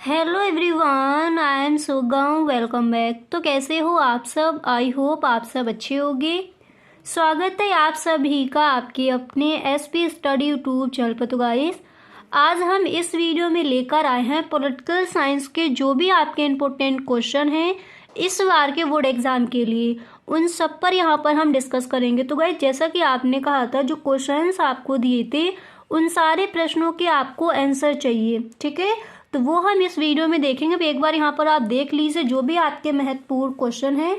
Hello everyone, I am सुगम। Welcome back. तो कैसे हो आप सब? आई होप आप सब अच्छे होंगे। स्वागत है आप सभी का आपके अपने एसपी स्टडी यूट्यूब चैनल पर। तो गाइस, आज हम इस वीडियो में लेकर आए हैं पॉलिटिकल साइंस के जो भी आपके इम्पोर्टेंट क्वेश्चन हैं इस बार के बोर्ड एग्जाम के लिए, उन सब पर यहाँ पर हम डिस्कस करेंगे। तो गाइस, जैसा कि आपने कहा था, जो क्वेश्चंस आपको दिए थे उन सारे प्रश्नों के आपको आंसर चाहिए, ठीक है। तो वो हम इस वीडियो में देखेंगे। एक बार यहाँ पर आप देख लीजिए, जो भी आपके महत्वपूर्ण क्वेश्चन हैं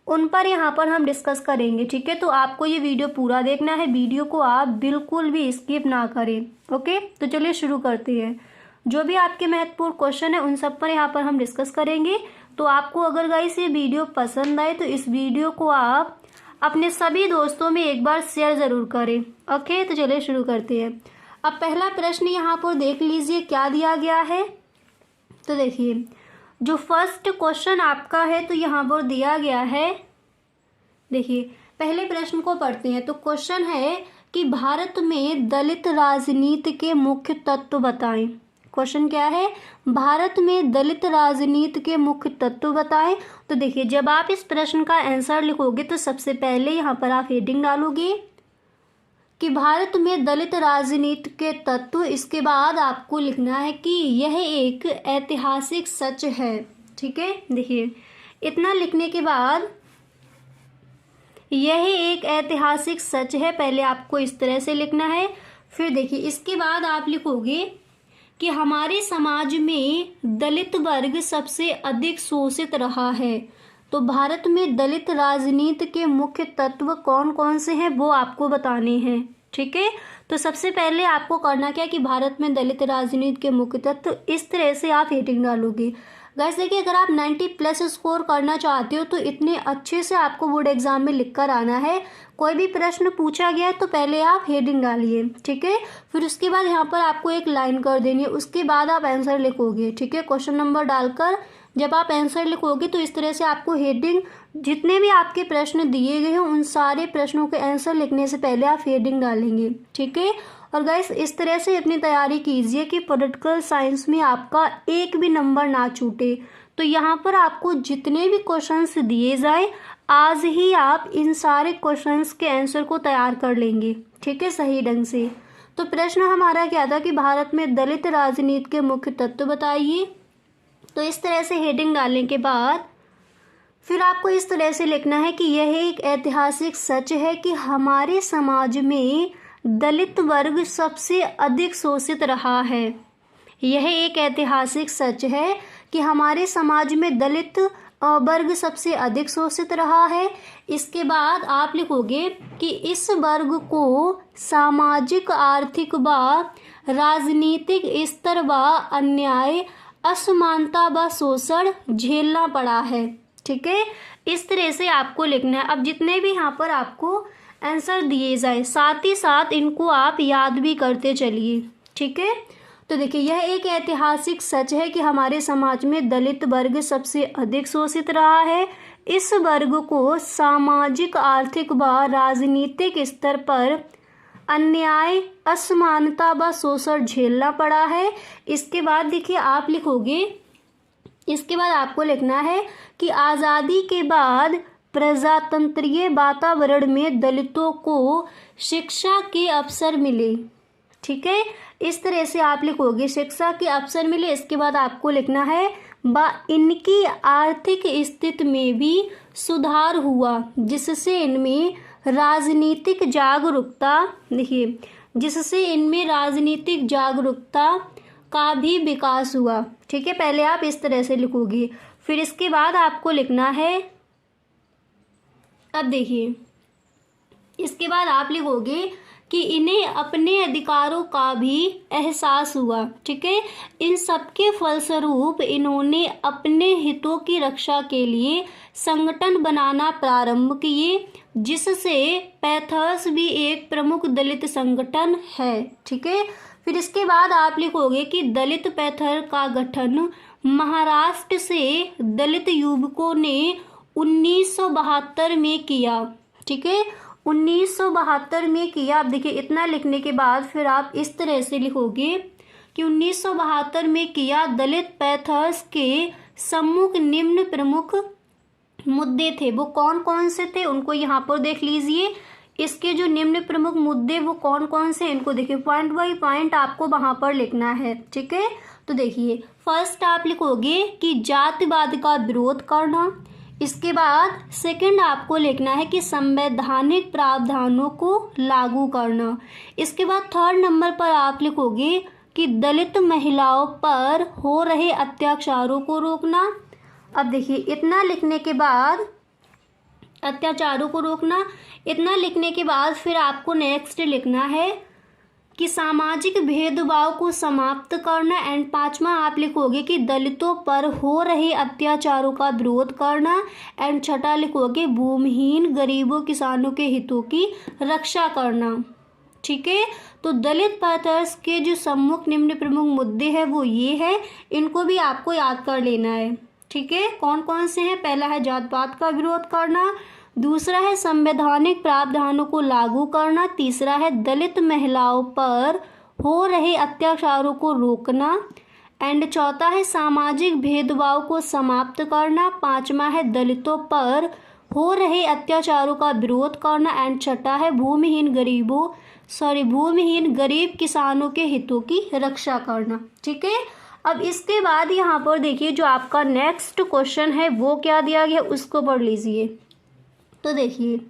उन पर यहाँ पर हम डिस्कस करेंगे, ठीक है। तो आपको ये वीडियो पूरा देखना है, वीडियो को आप बिल्कुल भी स्किप ना करें, ओके। तो चलिए शुरू करते हैं। जो भी आपके महत्वपूर्ण क्वेश्चन है उन सब पर यहाँ पर हम डिस्कस करेंगे। तो आपको अगर गाइस ये वीडियो पसंद आए तो इस वीडियो को आप अपने सभी दोस्तों में एक बार शेयर जरूर करें, ओके। तो चलिए शुरू करते हैं। अब पहला प्रश्न यहाँ पर देख लीजिए क्या दिया गया है। तो देखिए, जो फर्स्ट क्वेश्चन आपका है तो यहाँ पर दिया गया है। देखिए, पहले प्रश्न को पढ़ते हैं। तो क्वेश्चन है कि भारत में दलित राजनीति के मुख्य तत्व बताएं। क्वेश्चन क्या है? भारत में दलित राजनीति के मुख्य तत्व बताएं। तो देखिए, जब आप इस प्रश्न का आंसर लिखोगे तो सबसे पहले यहाँ पर आप हेडिंग डालोगे कि भारत में दलित राजनीति के तत्व। इसके बाद आपको लिखना है कि यह एक ऐतिहासिक सच है, ठीक है। देखिए, इतना लिखने के बाद यह एक ऐतिहासिक सच है, पहले आपको इस तरह से लिखना है। फिर देखिए, इसके बाद आप लिखोगे कि हमारे समाज में दलित वर्ग सबसे अधिक शोषित रहा है। तो भारत में दलित राजनीति के मुख्य तत्व कौन कौन से हैं वो आपको बताने हैं, ठीक है। तो सबसे पहले आपको करना क्या है कि भारत में दलित राजनीति के मुख्य तत्व, इस तरह से आप हेडिंग डालोगे। गाइस देखिए, अगर आप 90+ स्कोर करना चाहते हो तो इतने अच्छे से आपको बोर्ड एग्जाम में लिख कर आना है। कोई भी प्रश्न पूछा गया है तो पहले आप हेडिंग डालिए, ठीक है। फिर उसके बाद यहाँ पर आपको एक लाइन कर देनी है, उसके बाद आप आंसर लिखोगे, ठीक है। क्वेश्चन नंबर डालकर जब आप आंसर लिखोगे तो इस तरह से आपको हेडिंग, जितने भी आपके प्रश्न दिए गए हैं उन सारे प्रश्नों के आंसर लिखने से पहले आप हेडिंग डालेंगे, ठीक है। और गाइस, इस तरह से अपनी तैयारी कीजिए कि पॉलिटिकल साइंस में आपका एक भी नंबर ना छूटे। तो यहाँ पर आपको जितने भी क्वेश्चंस दिए जाए आज ही आप इन सारे क्वेश्चंस के आंसर को तैयार कर लेंगे, ठीक है, सही ढंग से। तो प्रश्न हमारा क्या था कि भारत में दलित राजनीति के मुख्य तत्व बताइए। तो इस तरह से हेडिंग डालने के बाद फिर आपको इस तरह से लिखना है कि यह एक ऐतिहासिक सच है कि हमारे समाज में दलित वर्ग सबसे अधिक शोषित रहा है। यह एक ऐतिहासिक सच है कि हमारे समाज में दलित वर्ग सबसे अधिक शोषित रहा है। इसके बाद आप लिखोगे कि इस वर्ग को सामाजिक, आर्थिक व राजनीतिक स्तर व अन्याय, असमानता व शोषण झेलना पड़ा है, ठीक है। इस तरह से आपको लिखना है। अब जितने भी यहाँ पर आपको आंसर दिए जाए साथ ही साथ इनको आप याद भी करते चलिए, ठीक है। तो देखिए, यह एक ऐतिहासिक सच है कि हमारे समाज में दलित वर्ग सबसे अधिक शोषित रहा है। इस वर्ग को सामाजिक, आर्थिक व राजनीतिक स्तर पर अन्याय, असमानता व शोषण झेलना पड़ा है। इसके बाद देखिए आप लिखोगे, इसके बाद आपको लिखना है कि आज़ादी के बाद प्रजातंत्रीय वातावरण में दलितों को शिक्षा के अवसर मिले, ठीक है। इस तरह से आप लिखोगे, शिक्षा के अवसर मिले। इसके बाद आपको लिखना है इनकी आर्थिक स्थिति में भी सुधार हुआ, जिससे इनमें राजनीतिक जागरूकता, देखिए, जिससे इनमें राजनीतिक जागरूकता का भी विकास हुआ, ठीक है। पहले आप इस तरह से लिखोगे। फिर इसके बाद आपको लिखना है, अब देखिए, इसके बाद आप लिखोगे कि इन्हें अपने अधिकारों का भी एहसास हुआ, ठीक है। इन सबके फलस्वरूप इन्होंने अपने हितों की रक्षा के लिए संगठन बनाना प्रारंभ किए, जिससे पैथर्स भी एक प्रमुख दलित संगठन है, ठीक है। फिर इसके बाद आप लिखोगे कि दलित पैथर का गठन महाराष्ट्र से दलित युवकों ने 1972 में किया, ठीक है, 1972 में किया। अब देखिए, इतना लिखने के बाद फिर आप इस तरह से लिखोगे कि 1972 में किया। दलित पैंथर्स के सम्मुख निम्न प्रमुख मुद्दे थे। वो कौन कौन से थे उनको यहाँ पर देख लीजिए। इसके जो निम्न प्रमुख मुद्दे वो कौन कौन से, इनको देखिए पॉइंट बाय पॉइंट आपको वहाँ पर लिखना है। ठीक है, तो देखिए फर्स्ट आप लिखोगे कि जातिवाद का विरोध करना। इसके बाद सेकंड आपको लिखना है कि संवैधानिक प्रावधानों को लागू करना। इसके बाद थर्ड नंबर पर आप लिखोगे कि दलित महिलाओं पर हो रहे अत्याचारों को रोकना। अब देखिए इतना लिखने के बाद, अत्याचारों को रोकना, इतना लिखने के बाद फिर आपको नेक्स्ट लिखना है कि सामाजिक भेदभाव को समाप्त करना। एंड पांचवा आप लिखोगे कि दलितों पर हो रहे अत्याचारों का विरोध करना। एंड छठा लिखोगे भूमिहीन गरीबों किसानों के हितों की रक्षा करना। ठीक है, तो दलित पैंथर्स के जो सम्मुख निम्न प्रमुख मुद्दे हैं वो ये है, इनको भी आपको याद कर लेना है। ठीक है, कौन कौन से हैं? पहला है जातपात का विरोध करना, दूसरा है संवैधानिक प्रावधानों को लागू करना, तीसरा है दलित महिलाओं पर हो रहे अत्याचारों को रोकना, एंड चौथा है सामाजिक भेदभाव को समाप्त करना, पांचवा है दलितों पर हो रहे अत्याचारों का विरोध करना, एंड छठा है भूमिहीन गरीब किसानों के हितों की रक्षा करना। ठीक है, अब इसके बाद यहाँ पर देखिए जो आपका नेक्स्ट क्वेश्चन है वो क्या दिया गया उसको पढ़ लीजिए। तो देखिए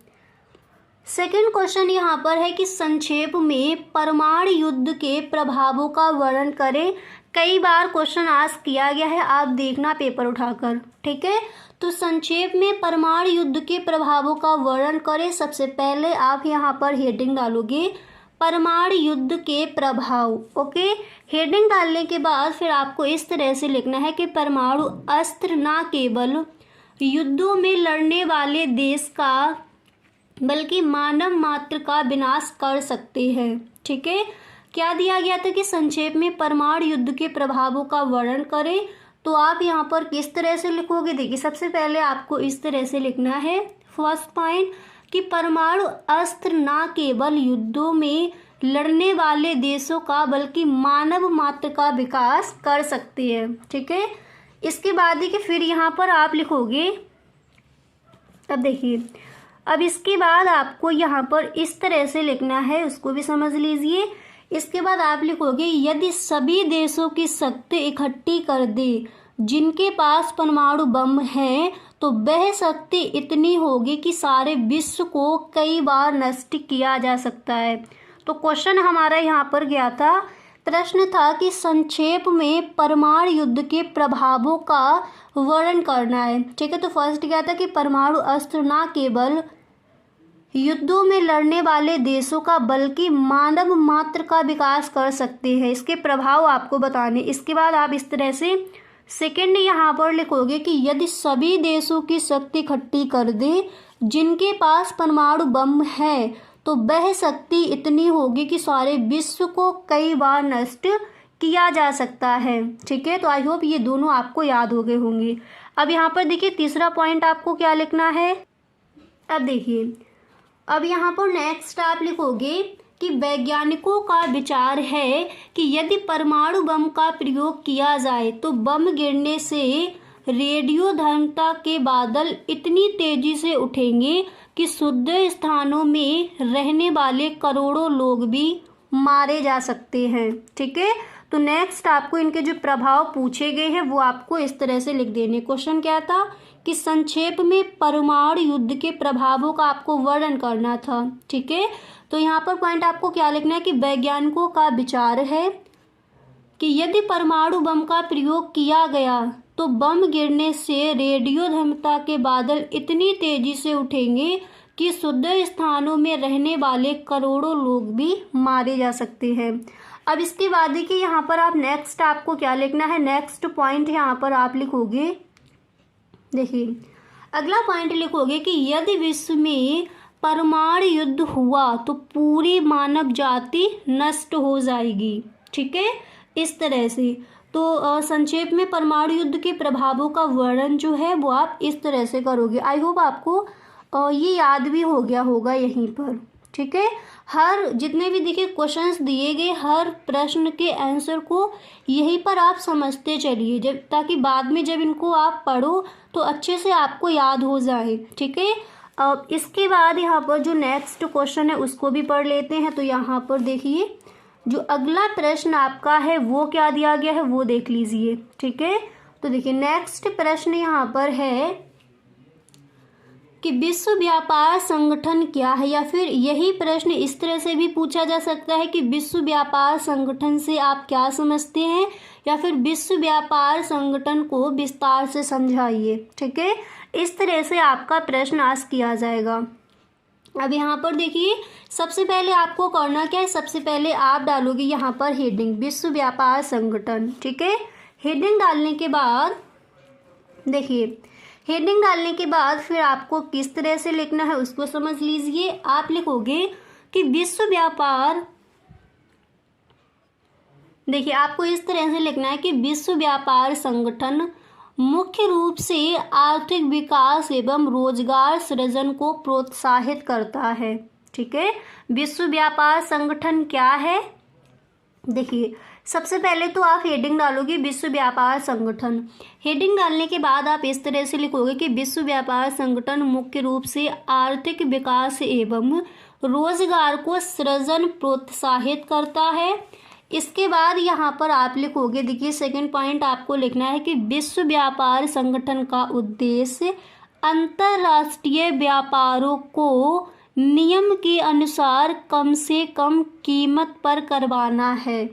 सेकंड क्वेश्चन यहाँ पर है कि संक्षेप में परमाणु युद्ध के प्रभावों का वर्णन करें। कई बार क्वेश्चन आस्क किया गया है, आप देखना पेपर उठाकर। ठीक है, तो संक्षेप में परमाणु युद्ध के प्रभावों का वर्णन करें। सबसे पहले आप यहाँ पर हेडिंग डालोगे परमाणु युद्ध के प्रभाव। ओके, हेडिंग डालने के बाद फिर आपको इस तरह से लिखना है कि परमाणु अस्त्र न केवल युद्धों में लड़ने वाले देश का बल्कि मानव मात्र का विनाश कर सकते हैं। ठीक है, क्या दिया गया था कि संक्षेप में परमाणु युद्ध के प्रभावों का वर्णन करें। तो आप यहाँ पर किस तरह से लिखोगे? देखिए सबसे पहले आपको इस तरह से लिखना है फर्स्ट पॉइंट कि परमाणु अस्त्र न केवल युद्धों में लड़ने वाले देशों का बल्कि मानव मात्र का विकास कर सकते हैं। ठीक है, इसके बाद देखिए फिर यहाँ पर आप लिखोगे, अब देखिए अब इसके बाद आपको यहाँ पर इस तरह से लिखना है, उसको भी समझ लीजिए। इसके बाद आप लिखोगे यदि सभी देशों की शक्ति इकट्ठी कर दे जिनके पास परमाणु बम है तो वह शक्ति इतनी होगी कि सारे विश्व को कई बार नष्ट किया जा सकता है। तो क्वेश्चन हमारा यहाँ पर गया था, प्रश्न था कि संक्षेप में परमाणु युद्ध के प्रभावों का वर्णन करना है। ठीक है, तो फर्स्ट क्या था कि परमाणु अस्त्र न केवल युद्धों में लड़ने वाले देशों का बल्कि मानव मात्र का विकास कर सकते हैं, इसके प्रभाव आपको बताने। इसके बाद आप इस तरह से सेकंड यहाँ पर लिखोगे कि यदि सभी देशों की शक्ति इकट्ठी कर दे जिनके पास परमाणु बम है तो वह शक्ति इतनी होगी कि सारे विश्व को कई बार नष्ट किया जा सकता है। ठीक है, तो आई होप ये दोनों आपको याद हो गए होंगे। अब यहाँ पर देखिए तीसरा पॉइंट आपको क्या लिखना है। अब देखिए अब यहाँ पर नेक्स्ट आप लिखोगे कि वैज्ञानिकों का विचार है कि यदि परमाणु बम का प्रयोग किया जाए तो बम गिरने से रेडियोधर्मिता के बादल इतनी तेजी से उठेंगे कि शुद्ध स्थानों में रहने वाले करोड़ों लोग भी मारे जा सकते हैं। ठीक है, तो नेक्स्ट आपको इनके जो प्रभाव पूछे गए हैं वो आपको इस तरह से लिख देने। क्वेश्चन क्या था कि संक्षेप में परमाणु युद्ध के प्रभावों का आपको वर्णन करना था। ठीक है, तो यहाँ पर पॉइंट आपको क्या लिखना है कि वैज्ञानिकों का विचार है कि यदि परमाणु बम का प्रयोग किया गया तो बम गिरने से रेडियोधर्मिता के बादल इतनी तेजी से उठेंगे कि शुद्ध स्थानों में रहने वाले करोड़ों लोग भी मारे जा सकते हैं। अब इसके बाद देखिए यहाँ पर आप नेक्स्ट आपको क्या लिखना है, नेक्स्ट पॉइंट यहाँ पर आप लिखोगे, देखिए अगला पॉइंट लिखोगे कि यदि विश्व में परमाणु युद्ध हुआ तो पूरी मानव जाति नष्ट हो जाएगी। ठीक है, इस तरह से तो संक्षेप में परमाणु युद्ध के प्रभावों का वर्णन जो है वो आप इस तरह से करोगे। आई होप आपको ये याद भी हो गया होगा यहीं पर। ठीक है, हर जितने भी देखिए क्वेश्चंस दिए गए, हर प्रश्न के आंसर को यहीं पर आप समझते चलिए, जब ताकि बाद में जब इनको आप पढ़ो तो अच्छे से आपको याद हो जाए। ठीक है, अब इसके बाद यहाँ पर जो नेक्स्ट क्वेश्चन है उसको भी पढ़ लेते हैं। तो यहाँ पर देखिए जो अगला प्रश्न आपका है वो क्या दिया गया है वो देख लीजिए। ठीक है, तो देखिए नेक्स्ट प्रश्न यहाँ पर है कि विश्व व्यापार संगठन क्या है, या फिर यही प्रश्न इस तरह से भी पूछा जा सकता है कि विश्व व्यापार संगठन से आप क्या समझते हैं, या फिर विश्व व्यापार संगठन को विस्तार से समझाइए। ठीक है, इस तरह से आपका प्रश्न आज किया जाएगा। अब यहाँ पर देखिए सबसे पहले आपको करना क्या है, सबसे पहले आप डालोगे यहाँ पर हेडिंग विश्व व्यापार संगठन। ठीक है, हेडिंग डालने के बाद देखिए, हेडिंग डालने के बाद फिर आपको किस तरह से लिखना है उसको समझ लीजिए। आप लिखोगे कि विश्व व्यापार, देखिए आपको इस तरह से लिखना है कि विश्व व्यापार संगठन मुख्य रूप से आर्थिक विकास एवं रोजगार सृजन को प्रोत्साहित करता है। ठीक है, विश्व व्यापार संगठन क्या है, देखिए सबसे पहले तो आप हेडिंग डालोगे विश्व व्यापार संगठन। हेडिंग डालने के बाद आप इस तरह से लिखोगे कि विश्व व्यापार संगठन मुख्य रूप से आर्थिक विकास एवं रोजगार को सृजन प्रोत्साहित करता है। इसके बाद यहाँ पर आप लिखोगे, देखिए सेकंड पॉइंट आपको लिखना है कि विश्व व्यापार संगठन का उद्देश्य अंतरराष्ट्रीय व्यापारों को नियम के अनुसार कम से कम कीमत पर करवाना है।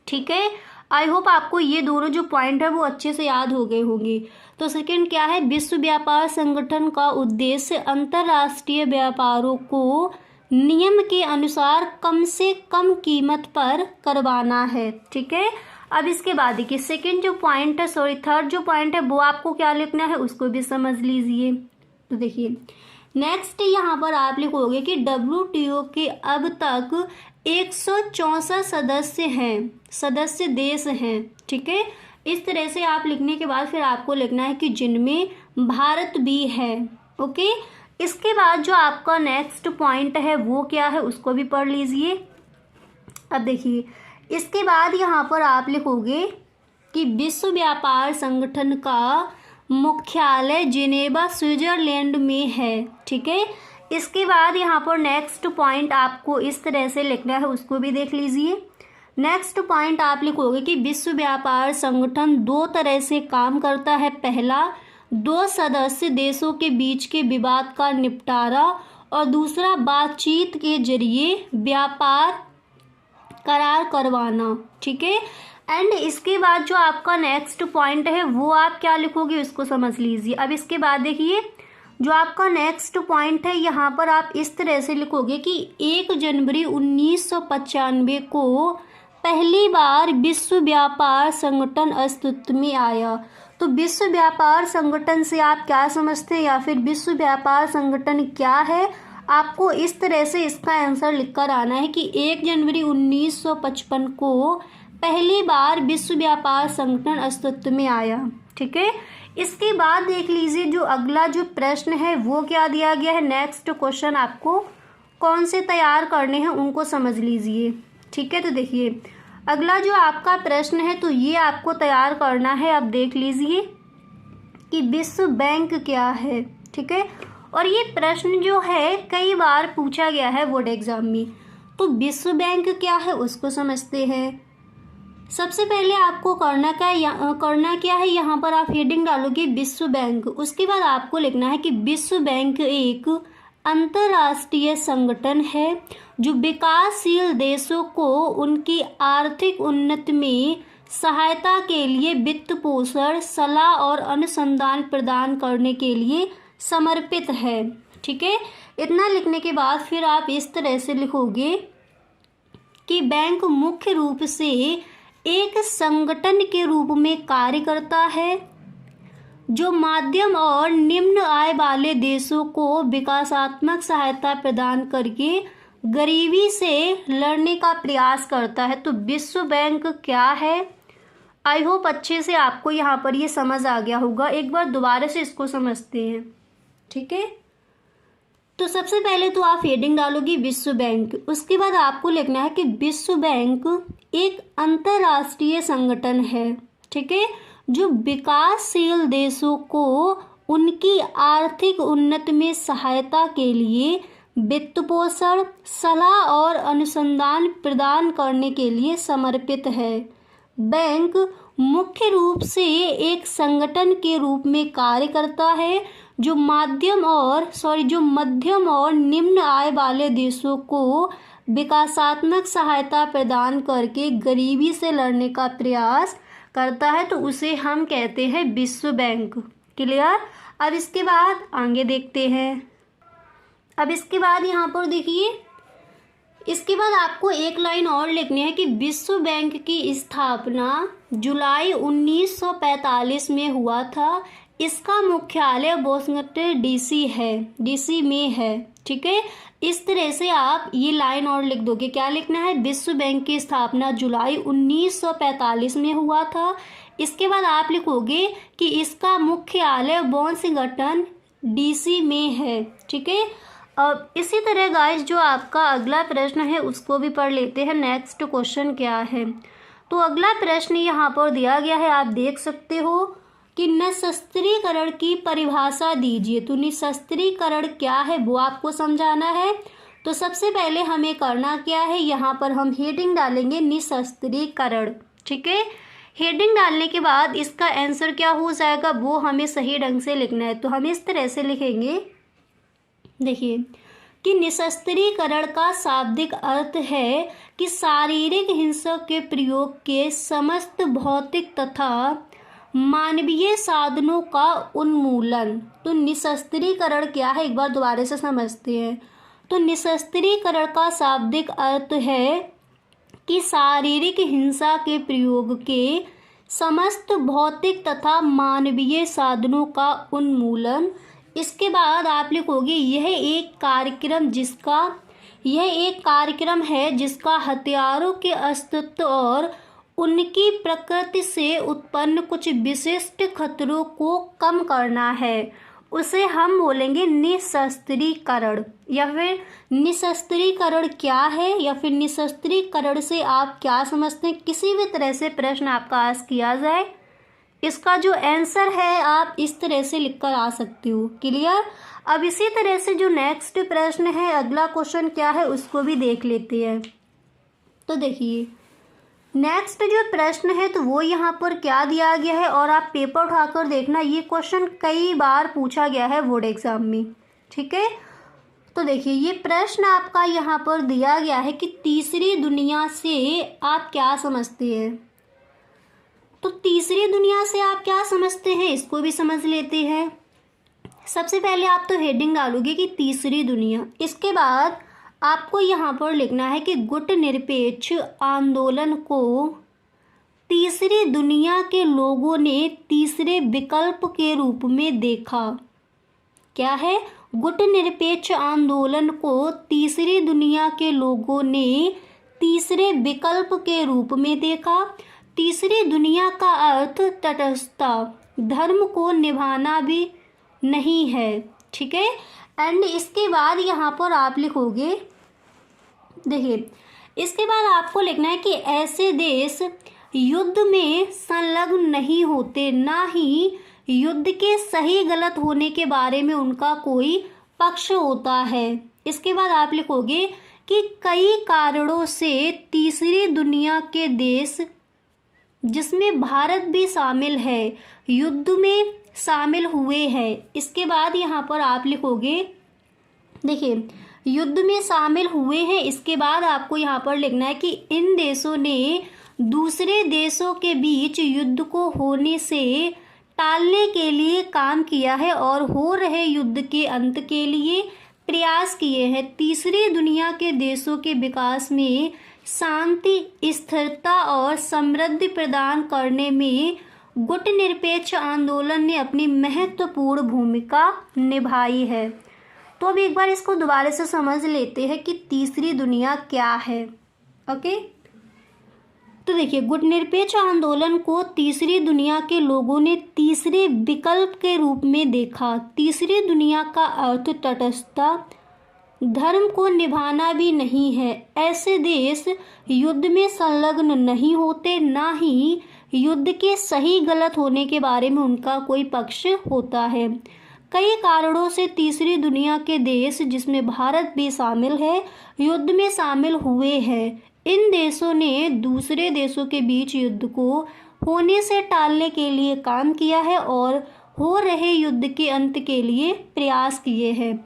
ठीक है, आई होप आपको ये दोनों जो पॉइंट है वो अच्छे से याद हो गए होंगे। तो सेकंड क्या है, विश्व व्यापार संगठन का उद्देश्य अंतरराष्ट्रीय व्यापारों को नियम के अनुसार कम से कम कीमत पर करवाना है। ठीक है, अब इसके बाद देखिए सेकंड जो पॉइंट है, थर्ड जो पॉइंट है वो आपको क्या लिखना है उसको भी समझ लीजिए। तो देखिए नेक्स्ट यहाँ पर आप लिखोगे कि WTO के अब तक 164 सदस्य देश हैं। ठीक है, इस तरह से आप लिखने के बाद फिर आपको लिखना है कि जिनमें भारत भी है। ओके, इसके बाद जो आपका नेक्स्ट पॉइंट है वो क्या है उसको भी पढ़ लीजिए। अब देखिए इसके बाद यहाँ पर आप लिखोगे कि विश्व व्यापार संगठन का मुख्यालय जिनेवा स्विट्जरलैंड में है। ठीक है, इसके बाद यहाँ पर नेक्स्ट पॉइंट आपको इस तरह से लिखना है उसको भी देख लीजिए। नेक्स्ट पॉइंट आप लिखोगे कि विश्व व्यापार संगठन दो तरह से काम करता है। पहला, दो सदस्य देशों के बीच के विवाद का निपटारा, और दूसरा बातचीत के जरिए व्यापार करार करवाना। ठीक है, एंड इसके बाद जो आपका नेक्स्ट पॉइंट है वो आप क्या लिखोगे उसको समझ लीजिए। अब इसके बाद देखिए जो आपका नेक्स्ट पॉइंट है यहाँ पर आप इस तरह से लिखोगे कि 1 जनवरी 1995 को पहली बार विश्व व्यापार संगठन अस्तित्व में आया। तो विश्व व्यापार संगठन से आप क्या समझते हैं, या फिर विश्व व्यापार संगठन क्या है, आपको इस तरह से इसका आंसर लिखकर आना है कि 1 जनवरी 1955 को पहली बार विश्व व्यापार संगठन अस्तित्व में आया। ठीक है, इसके बाद देख लीजिए जो अगला जो प्रश्न है वो क्या दिया गया है। नेक्स्ट क्वेश्चन आपको कौन से तैयार करने हैं उनको समझ लीजिए। ठीक है, तो देखिए अगला जो आपका प्रश्न है तो ये आपको तैयार करना है। अब देख लीजिए कि विश्व बैंक क्या है। ठीक है, और ये प्रश्न जो है कई बार पूछा गया है बोर्ड एग्जाम में। तो विश्व बैंक क्या है उसको समझते हैं। सबसे पहले आपको करना क्या है, यहाँ पर आप हेडिंग डालोगे विश्व बैंक। उसके बाद आपको लिखना है कि विश्व बैंक एक अंतर्राष्ट्रीय संगठन है जो विकासशील देशों को उनकी आर्थिक उन्नति में सहायता के लिए वित्त पोषण, सलाह और अनुसंधान प्रदान करने के लिए समर्पित है। ठीक है, इतना लिखने के बाद फिर आप इस तरह से लिखोगे कि बैंक मुख्य रूप से एक संगठन के रूप में कार्य करता है जो मध्यम और निम्न आय वाले देशों को विकासात्मक सहायता प्रदान करके गरीबी से लड़ने का प्रयास करता है। तो विश्व बैंक क्या है, आई होप अच्छे से आपको यहाँ पर ये समझ आ गया होगा। एक बार दोबारा से इसको समझते हैं। ठीक है, तो सबसे पहले तो आप हेडिंग डालोगे विश्व बैंक, उसके बाद आपको लिखना है कि विश्व बैंक एक अंतर्राष्ट्रीय संगठन है, ठीक है, जो विकासशील देशों को उनकी आर्थिक उन्नति में सहायता के लिए वित्त पोषण, सलाह और अनुसंधान प्रदान करने के लिए समर्पित है। बैंक मुख्य रूप से एक संगठन के रूप में कार्य करता है जो मध्यम और निम्न आय वाले देशों को विकासात्मक सहायता प्रदान करके गरीबी से लड़ने का प्रयास करता है, तो उसे हम कहते हैं विश्व बैंक। क्लियर। अब इसके बाद आगे देखते हैं। अब इसके बाद यहाँ पर देखिए, इसके बाद आपको एक लाइन और लिखनी है कि विश्व बैंक की स्थापना जुलाई 1945 में हुआ था। इसका मुख्यालय वाशिंगटन डीसी में है, ठीक है। इस तरह से आप ये लाइन और लिख दोगे। क्या लिखना है? विश्व बैंक की स्थापना जुलाई 1945 में हुआ था। इसके बाद आप लिखोगे कि इसका मुख्यालय वाशिंगटन डीसी में है, ठीक है। अब इसी तरह गाइस जो आपका अगला प्रश्न है उसको भी पढ़ लेते हैं। नेक्स्ट क्वेश्चन क्या है? तो अगला प्रश्न यहाँ पर दिया गया है, आप देख सकते हो कि निशस्त्रीकरण की परिभाषा दीजिए। तो निशस्त्रीकरण क्या है वो आपको समझाना है। तो सबसे पहले हमें करना क्या है, यहाँ पर हम हेडिंग डालेंगे निशस्त्रीकरण, ठीक है। हेडिंग डालने के बाद इसका आंसर क्या हो जाएगा वो हमें सही ढंग से लिखना है। तो हम इस तरह से लिखेंगे, देखिए कि निशस्त्रीकरण का शाब्दिक अर्थ है कि शारीरिक हिंसा के प्रयोग के समस्त भौतिक तथा मानवीय साधनों का उन्मूलन। तो निशस्त्रीकरण क्या है एक बार दोबारा से समझते हैं। तो निशस्त्रीकरण का शाब्दिक अर्थ है कि शारीरिक हिंसा के प्रयोग के समस्त भौतिक तथा मानवीय साधनों का उन्मूलन। इसके बाद आप लिखोगे यह एक कार्यक्रम है जिसका हथियारों के अस्तित्व और उनकी प्रकृति से उत्पन्न कुछ विशिष्ट खतरों को कम करना है। उसे हम बोलेंगे निशस्त्रीकरण। या फिर निशस्त्रीकरण क्या है या फिर निशस्त्रीकरण से आप क्या समझते हैं, किसी भी तरह से प्रश्न आपका आस्क किया जाए, इसका जो आंसर है आप इस तरह से लिखकर आ सकते हो। क्लियर। अब इसी तरह से जो नेक्स्ट प्रश्न है, अगला क्वेश्चन क्या है उसको भी देख लेते हैं। तो देखिए नेक्स्ट जो प्रश्न है तो वो यहाँ पर क्या दिया गया है, और आप पेपर उठाकर देखना, ये क्वेश्चन कई बार पूछा गया है बोर्ड एग्जाम में, ठीक है। तो देखिए ये प्रश्न आपका यहाँ पर दिया गया है कि तीसरी दुनिया से आप क्या समझते हैं। तो तीसरी दुनिया से आप क्या समझते हैं इसको भी समझ लेते हैं। सबसे पहले आप तो हेडिंग डालोगे कि तीसरी दुनिया। इसके बाद आपको यहाँ पर लिखना है कि गुटनिरपेक्ष आंदोलन को तीसरी दुनिया के लोगों ने तीसरे विकल्प के रूप में देखा। क्या है? गुटनिरपेक्ष आंदोलन को तीसरी दुनिया के लोगों ने तीसरे विकल्प के रूप में देखा। तीसरी दुनिया का अर्थ तटस्थता, धर्म को निभाना भी नहीं है, ठीक है। एंड इसके बाद यहाँ पर आप लिखोगे, देखिए इसके बाद आपको लिखना है कि ऐसे देश युद्ध में संलग्न नहीं होते, ना ही युद्ध के सही गलत होने के बारे में उनका कोई पक्ष होता है। इसके बाद आप लिखोगे कि कई कारणों से तीसरी दुनिया के देश, जिसमें भारत भी शामिल है, युद्ध में शामिल हुए हैं। इसके बाद यहाँ पर आप लिखोगे, देखिए युद्ध में शामिल हुए हैं। इसके बाद आपको यहाँ पर लिखना है कि इन देशों ने दूसरे देशों के बीच युद्ध को होने से टालने के लिए काम किया है और हो रहे युद्ध के अंत के लिए प्रयास किए हैं। तीसरी दुनिया के देशों के विकास में शांति, स्थिरता और समृद्धि प्रदान करने में गुटनिरपेक्ष आंदोलन ने अपनी महत्वपूर्ण भूमिका निभाई है। तो अब एक बार इसको दोबारा से समझ लेते हैं कि तीसरी दुनिया क्या है। ओके, तो देखिए गुटनिरपेक्ष आंदोलन को तीसरी दुनिया के लोगों ने तीसरे विकल्प के रूप में देखा। तीसरी दुनिया का अर्थ तटस्थता, धर्म को निभाना भी नहीं है। ऐसे देश युद्ध में संलग्न नहीं होते, ना ही युद्ध के सही गलत होने के बारे में उनका कोई पक्ष होता है। कई कारणों से तीसरी दुनिया के देश, जिसमें भारत भी शामिल है, युद्ध में शामिल हुए हैं। इन देशों ने दूसरे देशों के बीच युद्ध को होने से टालने के लिए काम किया है और हो रहे युद्ध के अंत के लिए प्रयास किए हैं।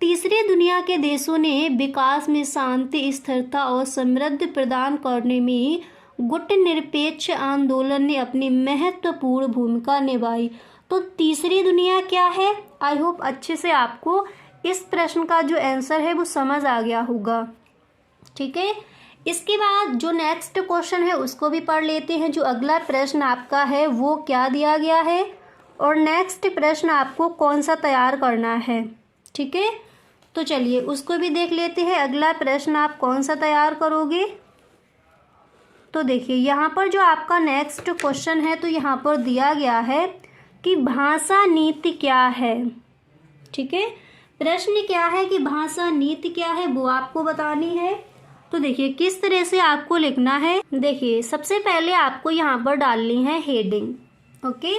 तीसरी दुनिया के देशों ने विकास में शांति, स्थिरता और समृद्धि प्रदान करने में गुटनिरपेक्ष आंदोलन ने अपनी महत्वपूर्ण भूमिका निभाई। तो तीसरी दुनिया क्या है? आई होप अच्छे से आपको इस प्रश्न का जो आंसर है वो समझ आ गया होगा। ठीक है, इसके बाद जो नेक्स्ट क्वेश्चन है उसको भी पढ़ लेते हैं। जो अगला प्रश्न आपका है वो क्या दिया गया है और नेक्स्ट प्रश्न आपको कौन सा तैयार करना है। ठीक है, तो चलिए उसको भी देख लेते हैं। अगला प्रश्न आप कौन सा तैयार करोगे? तो देखिए यहाँ पर जो आपका नेक्स्ट क्वेश्चन है, तो यहाँ पर दिया गया है कि भाषा नीति क्या है। ठीक है, प्रश्न क्या है कि भाषा नीति क्या है वो आपको बतानी है। तो देखिए किस तरह से आपको लिखना है। देखिए सबसे पहले आपको यहाँ पर डालनी है हेडिंग। ओके,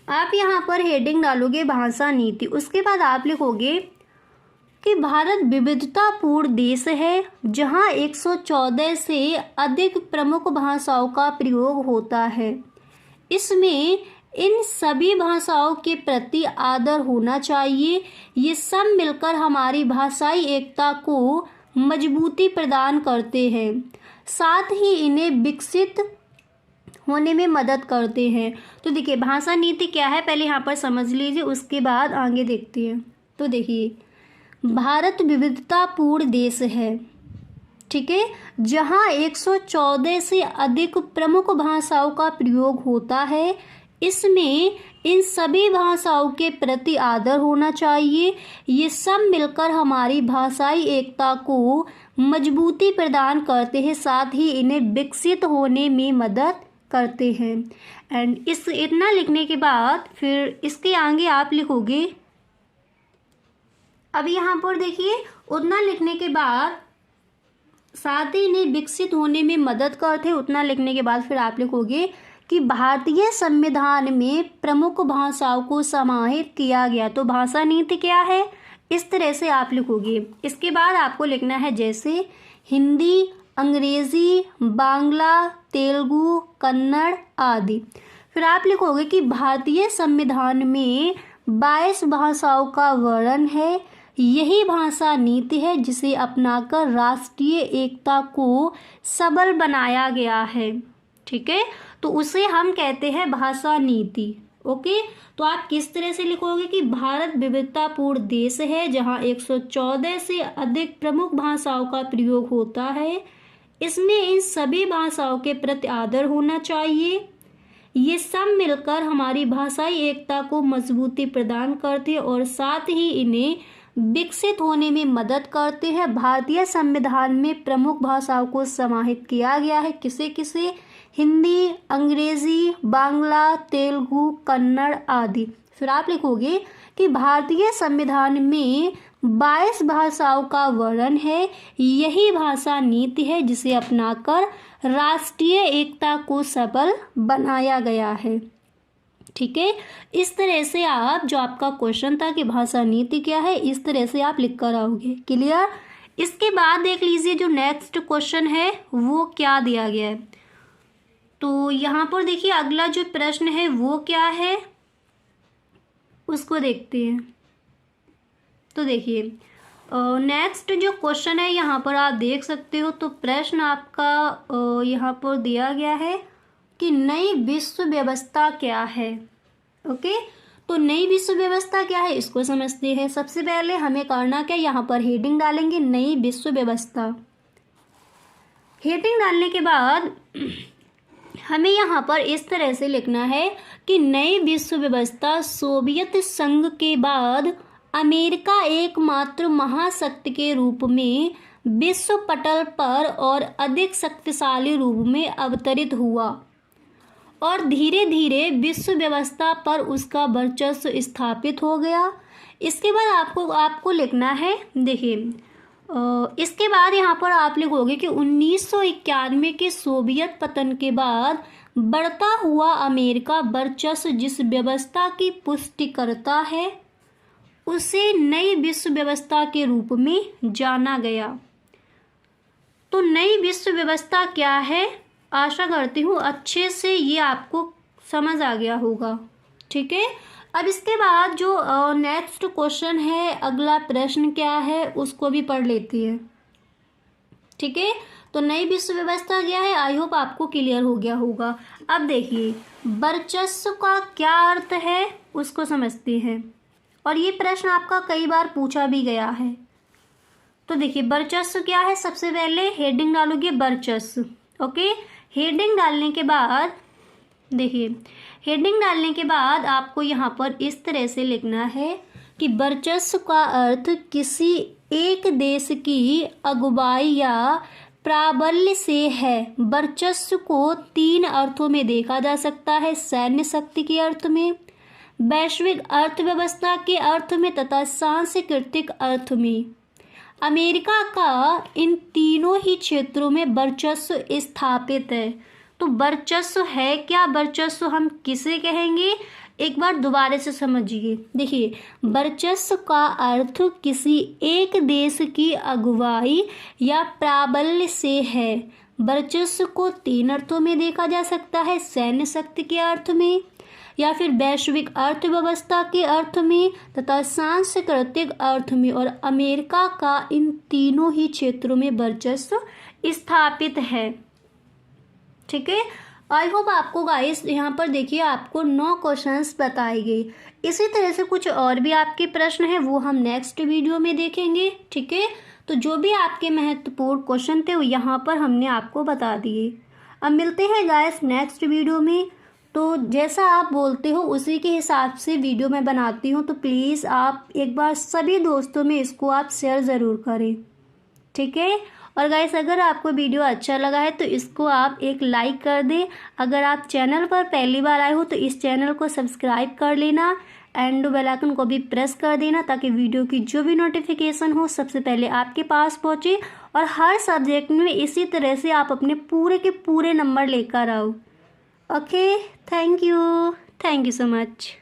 आप यहाँ पर हेडिंग डालोगे भाषा नीति। उसके बाद आप लिखोगे कि भारत विविधतापूर्ण देश है जहाँ 114 से अधिक प्रमुख भाषाओं का प्रयोग होता है। इसमें इन सभी भाषाओं के प्रति आदर होना चाहिए। ये सब मिलकर हमारी भाषाई एकता को मजबूती प्रदान करते हैं, साथ ही इन्हें विकसित होने में मदद करते हैं। तो देखिए भाषा नीति क्या है पहले यहाँ पर समझ लीजिए, उसके बाद आगे देखते हैं। तो देखिए भारत विविधतापूर्ण देश है, ठीक है, जहाँ 114 से अधिक प्रमुख भाषाओं का प्रयोग होता है। इसमें इन सभी भाषाओं के प्रति आदर होना चाहिए। ये सब मिलकर हमारी भाषाई एकता को मजबूती प्रदान करते हैं, साथ ही इन्हें विकसित होने में मदद करते हैं। एंड इस इतना लिखने के बाद फिर इसके आगे आप लिखोगे, अब यहाँ पर देखिए उतना लिखने के बाद साथ ही इन्हें विकसित होने में मदद करते हैं। उतना लिखने के बाद फिर आप लिखोगे कि भारतीय संविधान में प्रमुख भाषाओं को समाहित किया गया। तो भाषा नीति क्या है, इस तरह से आप लिखोगे। इसके बाद आपको लिखना है जैसे हिंदी, अंग्रेजी, बांग्ला, तेलुगु, कन्नड़ आदि। फिर आप लिखोगे कि भारतीय संविधान में 22 भाषाओं का वर्णन है। यही भाषा नीति है जिसे अपनाकर राष्ट्रीय एकता को सबल बनाया गया है। ठीक है, तो उसे हम कहते हैं भाषा नीति। ओके, तो आप किस तरह से लिखोगे कि भारत विविधतापूर्ण देश है जहां 114 से अधिक प्रमुख भाषाओं का प्रयोग होता है। इसमें इन सभी भाषाओं के प्रति आदर होना चाहिए। ये सब मिलकर हमारी भाषाई एकता को मजबूती प्रदान करते हैं और साथ ही इन्हें विकसित होने में मदद करते हैं। भारतीय संविधान में प्रमुख भाषाओं को समाहित किया गया है। किसे किसे? हिंदी, अंग्रेजी, बांग्ला, तेलुगु, कन्नड़ आदि। फिर आप लिखोगे कि भारतीय संविधान में 22 भाषाओं का वर्णन है। यही भाषा नीति है जिसे अपनाकर राष्ट्रीय एकता को सबल बनाया गया है। ठीक है, इस तरह से आप जो आपका क्वेश्चन था कि भाषा नीति क्या है, इस तरह से आप लिख कर आओगे। क्लियर? इसके बाद देख लीजिए जो नेक्स्ट क्वेश्चन है वो क्या दिया गया है। तो यहाँ पर देखिए अगला जो प्रश्न है वो क्या है उसको देखते हैं। तो देखिए नेक्स्ट जो क्वेश्चन है यहाँ पर आप देख सकते हो। तो प्रश्न आपका यहाँ पर दिया गया है कि नई विश्व व्यवस्था क्या है। ओके, तो नई विश्व व्यवस्था क्या है इसको समझते हैं। सबसे पहले हमें करना क्या, यहाँ पर हेडिंग डालेंगे नई विश्व व्यवस्था। हेडिंग डालने के बाद हमें यहाँ पर इस तरह से लिखना है कि नई विश्व व्यवस्था सोवियत संघ के बाद अमेरिका एकमात्र महाशक्ति के रूप में विश्व पटल पर और अधिक शक्तिशाली रूप में अवतरित हुआ और धीरे धीरे विश्व व्यवस्था पर उसका वर्चस्व स्थापित हो गया। इसके बाद आपको लिखना है, देखिए इसके बाद यहाँ पर आप लिखोगे कि 1991 के सोवियत पतन के बाद बढ़ता हुआ अमेरिका वर्चस्व जिस व्यवस्था की पुष्टि करता है उसे नई विश्व व्यवस्था के रूप में जाना गया। तो नई विश्व व्यवस्था क्या है, आशा करती हूँ अच्छे से ये आपको समझ आ गया होगा। ठीक है, अब इसके बाद जो नेक्स्ट क्वेश्चन है, अगला प्रश्न क्या है उसको भी पढ़ लेती है। ठीक है, तो नई विश्व व्यवस्था क्या है, आई होप आपको क्लियर हो गया होगा। अब देखिए वर्चस्व का क्या अर्थ है उसको समझते हैं, और ये प्रश्न आपका कई बार पूछा भी गया है। तो देखिए वर्चस्व क्या है, सबसे पहले हेडिंग डालोगे वर्चस्व। ओके, हेडिंग डालने के बाद देखिए, हेडिंग डालने के बाद आपको यहाँ पर इस तरह से लिखना है कि वर्चस्व का अर्थ किसी एक देश की अगुवाई या प्राबल्य से है। वर्चस्व को 3 अर्थों में देखा जा सकता है, सैन्य शक्ति के अर्थ में, वैश्विक अर्थव्यवस्था के अर्थ में तथा सांस्कृतिक अर्थ में। अमेरिका का इन तीनों ही क्षेत्रों में वर्चस्व स्थापित है। तो वर्चस्व है क्या, वर्चस्व हम किसे कहेंगे, एक बार दोबारा से समझिए। देखिए वर्चस्व का अर्थ किसी एक देश की अगुवाई या प्राबल्य से है। वर्चस्व को 3 अर्थों में देखा जा सकता है, सैन्य शक्ति के अर्थ में, या फिर वैश्विक अर्थव्यवस्था के अर्थ में तथा सांस्कृतिक अर्थ में, और अमेरिका का इन तीनों ही क्षेत्रों में वर्चस्व स्थापित है। ठीक है, आई होप आपको गाइस यहाँ पर देखिए आपको 9 क्वेश्चंस बताए गए। इसी तरह से कुछ और भी आपके प्रश्न हैं वो हम नेक्स्ट वीडियो में देखेंगे। ठीक है, तो जो भी आपके महत्वपूर्ण क्वेश्चन थे वो यहाँ पर हमने आपको बता दिए। अब मिलते हैं गाइस नेक्स्ट वीडियो में। तो जैसा आप बोलते हो उसी के हिसाब से वीडियो मैं बनाती हूँ, तो प्लीज़ आप एक बार सभी दोस्तों में इसको आप शेयर ज़रूर करें। ठीक है, और गाइस अगर आपको वीडियो अच्छा लगा है तो इसको आप एक लाइक कर दें। अगर आप चैनल पर पहली बार आए हो तो इस चैनल को सब्सक्राइब कर लेना एंड बेल आइकन को भी प्रेस कर देना, ताकि वीडियो की जो भी नोटिफिकेशन हो सबसे पहले आपके पास पहुँचे, और हर सब्जेक्ट में इसी तरह से आप अपने पूरे के पूरे नंबर लेकर आओ। Okay, thank you so much.